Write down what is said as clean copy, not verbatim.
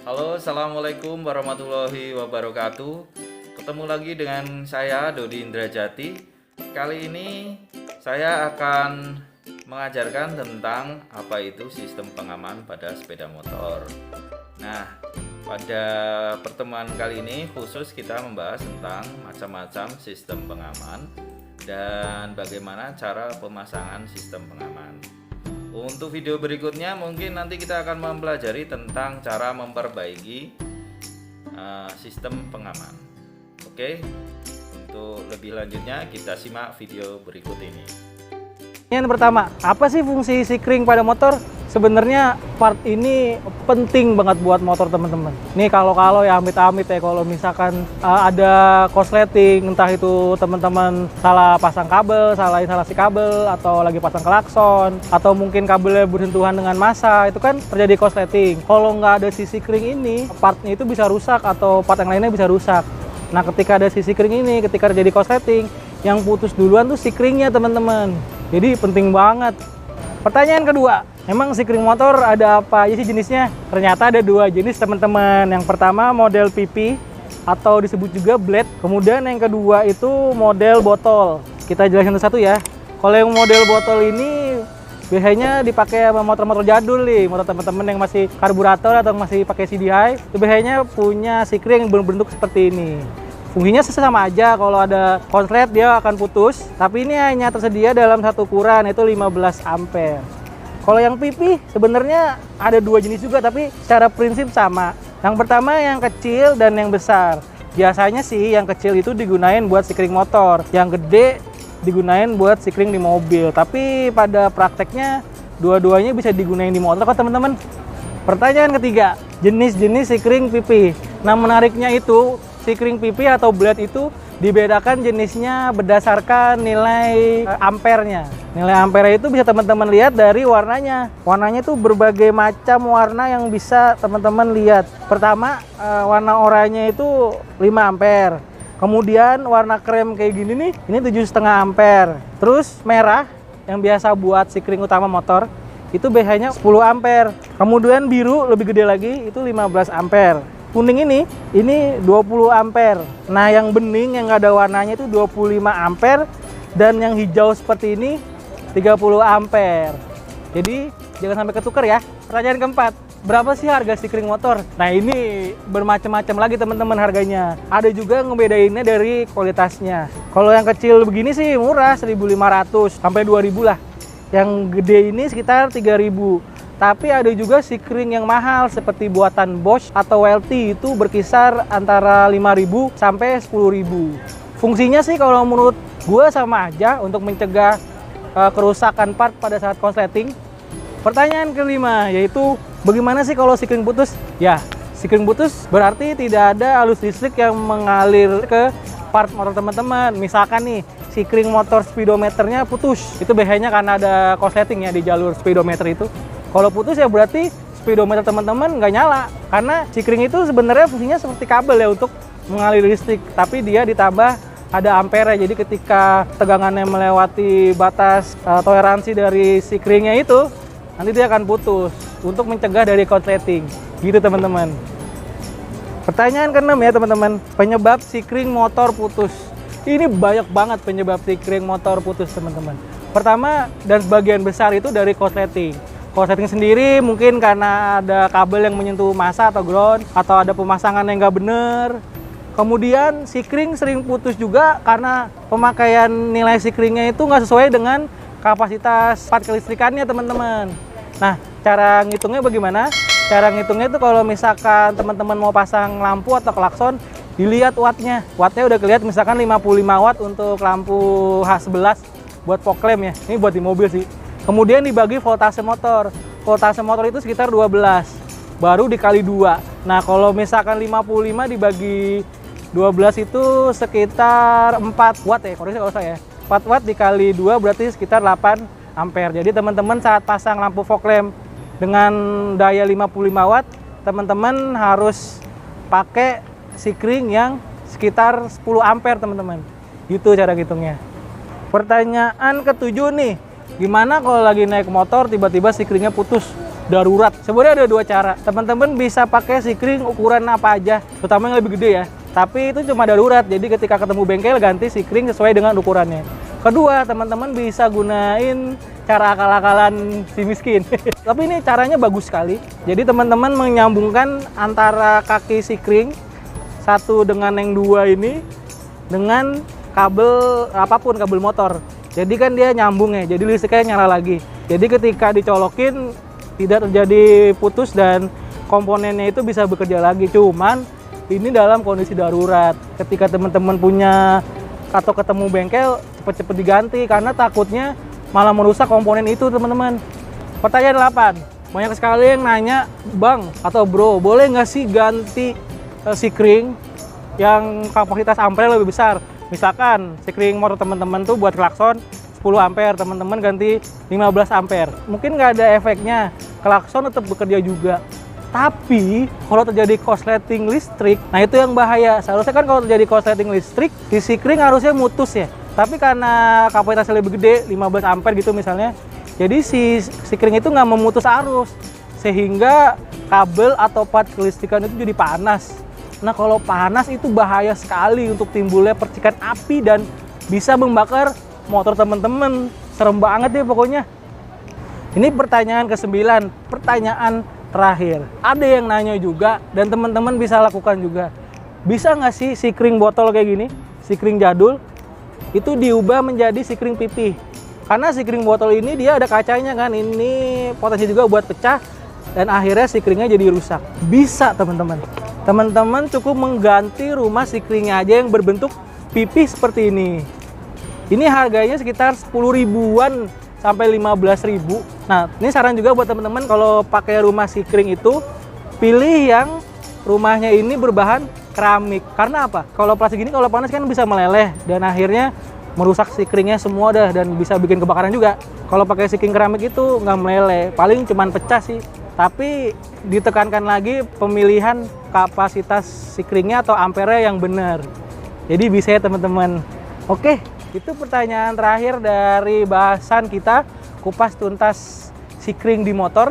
Halo, assalamualaikum warahmatullahi wabarakatuh. Ketemu lagi dengan saya Dodi Indrajati. Kali ini saya akan mengajarkan tentang apa itu sistem pengaman pada sepeda motor. Nah, pada pertemuan kali ini khusus kita membahas tentang macam-macam sistem pengaman dan bagaimana cara pemasangan sistem pengaman. Untuk video berikutnya mungkin nanti kita akan mempelajari tentang cara memperbaiki sistem pengaman. Oke, untuk lebih lanjutnya kita simak video berikut ini. Yang pertama, apa sih fungsi sikring pada motor? Sebenarnya part ini penting banget buat motor teman-teman. Nih kalau ya amit-amit ya kalau misalkan ada korsleting, entah itu teman-teman salah pasang kabel, salah instalasi kabel, atau lagi pasang klakson, atau mungkin kabelnya bersentuhan dengan massa, itu kan terjadi korsleting. Kalau nggak ada si sikring ini, partnya itu bisa rusak atau part yang lainnya bisa rusak. Nah ketika ada si sikring ini, ketika terjadi korsleting, yang putus duluan tuh sikringnya teman-teman. Jadi penting banget. Pertanyaan kedua, emang sikring motor ada apa aja sih jenisnya? Ternyata ada dua jenis teman-teman. Yang pertama model PP atau disebut juga blade. Kemudian yang kedua itu model botol. Kita jelasin satu-satu ya. Kalau yang model botol ini biasanya dipakai sama motor-motor jadul nih. Motor teman-teman yang masih karburator atau masih pakai CDI. Itu biasanya punya sikring yang berbentuk seperti ini. Fungsinya sama aja, kalau ada konslet dia akan putus, tapi ini hanya tersedia dalam satu ukuran, yaitu 15 ampere. Kalau yang PP sebenarnya ada dua jenis juga, tapi secara prinsip sama. Yang pertama yang kecil dan yang besar. Biasanya sih yang kecil itu digunain buat sikring motor, yang gede digunain buat sikring di mobil. Tapi pada prakteknya dua-duanya bisa digunain di motor kok teman-teman. Pertanyaan ketiga, jenis-jenis sikring PP. Nah menariknya itu, sikring PP atau blade itu dibedakan jenisnya berdasarkan nilai ampernya. Nilai ampere itu bisa teman-teman lihat dari warnanya. Warnanya itu berbagai macam warna yang bisa teman-teman lihat. Pertama, warna oranye itu 5 ampere. Kemudian warna krem kayak gini nih, ini 7,5 ampere. Terus merah yang biasa buat sikring utama motor itu biasanya 10 ampere. Kemudian biru lebih gede lagi itu 15 ampere. Kuning ini 20 ampere. Nah yang bening yang nggak ada warnanya itu 25 ampere. Dan yang hijau seperti ini 30 ampere. Jadi jangan sampai ketukar ya. Pertanyaan keempat, berapa sih harga sikring motor? Nah ini bermacam-macam lagi teman-teman harganya. Ada juga ngebedainnya dari kualitasnya. Kalau yang kecil begini sih murah, 1.500 sampai 2.000 lah. Yang gede ini sekitar 3.000. Tapi ada juga sikring yang mahal seperti buatan Bosch atau WLT itu berkisar antara 5.000 sampai 10.000. Fungsinya sih kalau menurut gue sama aja untuk mencegah kerusakan part pada saat konsleting. Pertanyaan kelima yaitu bagaimana sih kalau sikring putus? Ya, sikring putus berarti tidak ada arus listrik yang mengalir ke part motor teman-teman. Misalkan nih sikring motor speedometernya putus, itu biasanya karena ada konsleting ya di jalur speedometer itu. Kalau putus ya berarti speedometer teman-teman nggak nyala. Karena sikring itu sebenarnya fungsinya seperti kabel ya untuk mengalir listrik. Tapi dia ditambah ada ampere. Jadi ketika tegangannya melewati batas toleransi dari sikringnya itu, nanti dia akan putus untuk mencegah dari konsleting. Gitu teman-teman. Pertanyaan ke-6 ya teman-teman. Penyebab sikring motor putus. Ini banyak banget penyebab sikring motor putus teman-teman. Pertama dan sebagian besar itu dari konsleting. Korsleting sendiri mungkin karena ada kabel yang menyentuh massa atau ground, atau ada pemasangan yang nggak bener. Kemudian sikring sering putus juga karena pemakaian nilai sikringnya itu nggak sesuai dengan kapasitas part kelistrikannya teman-teman. Nah cara ngitungnya bagaimana? Cara ngitungnya itu kalau misalkan teman-teman mau pasang lampu atau klakson, dilihat wattnya. Wattnya udah kelihatan misalkan 55 watt untuk lampu H11 buat fog lamp ya. Ini buat di mobil sih. Kemudian dibagi voltase motor. Voltase motor itu sekitar 12. Baru dikali 2. Nah, kalau misalkan 55 dibagi 12 itu sekitar 4 watt ya. Kalau saya 4 watt dikali 2 berarti sekitar 8 ampere. Jadi teman-teman saat pasang lampu fog lamp dengan daya 55 watt, teman-teman harus pakai sikring yang sekitar 10 ampere teman-teman. Gitu cara hitungnya. Pertanyaan ke-7 nih. Gimana kalau lagi naik motor tiba-tiba sikringnya putus? darurat. Sebenarnya ada dua cara. Teman-teman bisa pakai sikring ukuran apa aja, terutama yang lebih gede ya. Tapi itu cuma darurat. Jadi ketika ketemu bengkel ganti sikring sesuai dengan ukurannya. Kedua, teman-teman bisa gunain cara akal-akalan si miskin. Tapi ini caranya bagus sekali. Jadi teman-teman menyambungkan antara kaki sikring satu dengan yang dua ini dengan kabel apapun, kabel motor. Jadi kan dia nyambung ya, jadi listriknya nyala lagi. Jadi ketika dicolokin tidak terjadi putus dan komponennya itu bisa bekerja lagi. Cuman ini dalam kondisi darurat. Ketika teman-teman punya atau ketemu bengkel, cepet-cepet diganti karena takutnya malah merusak komponen itu, teman-teman. Pertanyaan 8. Banyak sekali yang nanya, "Bang atau Bro, boleh nggak sih ganti sikring yang kapasitas ampere lebih besar?" Misalkan sikring motor teman-teman tuh buat klakson 10 ampere, teman-teman ganti 15 ampere. Mungkin nggak ada efeknya, klakson tetap bekerja juga. Tapi kalau terjadi korsleting listrik, nah itu yang bahaya. Seharusnya kan kalau terjadi korsleting listrik, si sikring harusnya mutus ya. Tapi karena kapasitasnya lebih gede, 15 ampere gitu misalnya, jadi si sikring itu nggak memutus arus, sehingga kabel atau part kelistrikan itu jadi panas. Nah kalau panas itu bahaya sekali untuk timbulnya percikan api dan bisa membakar motor teman-teman. Serem banget deh pokoknya. Ini pertanyaan ke-9, pertanyaan terakhir. Ada yang nanya juga dan teman-teman bisa lakukan juga. Bisa nggak sih sikring botol kayak gini, sikring jadul, itu diubah menjadi sikring pipih? Karena sikring botol ini dia ada kacanya kan, ini potensi juga buat pecah dan akhirnya sikringnya jadi rusak. Bisa teman-teman. Teman-teman cukup mengganti rumah sikringnya aja yang berbentuk pipih seperti ini. Ini harganya sekitar 10 ribuan sampai 15 ribu. Nah, ini saran juga buat teman-teman kalau pakai rumah sikring itu, pilih yang rumahnya ini berbahan keramik. Karena apa? Kalau plastik ini kalau panas kan bisa meleleh dan akhirnya merusak sikringnya semua dah dan bisa bikin kebakaran juga. Kalau pakai sikring keramik itu nggak meleleh, paling cuman pecah sih. Tapi ditekankan lagi pemilihan kapasitas sikringnya atau ampere yang benar. Jadi bisa ya teman-teman. Oke, itu pertanyaan terakhir dari bahasan kita kupas tuntas sikring di motor.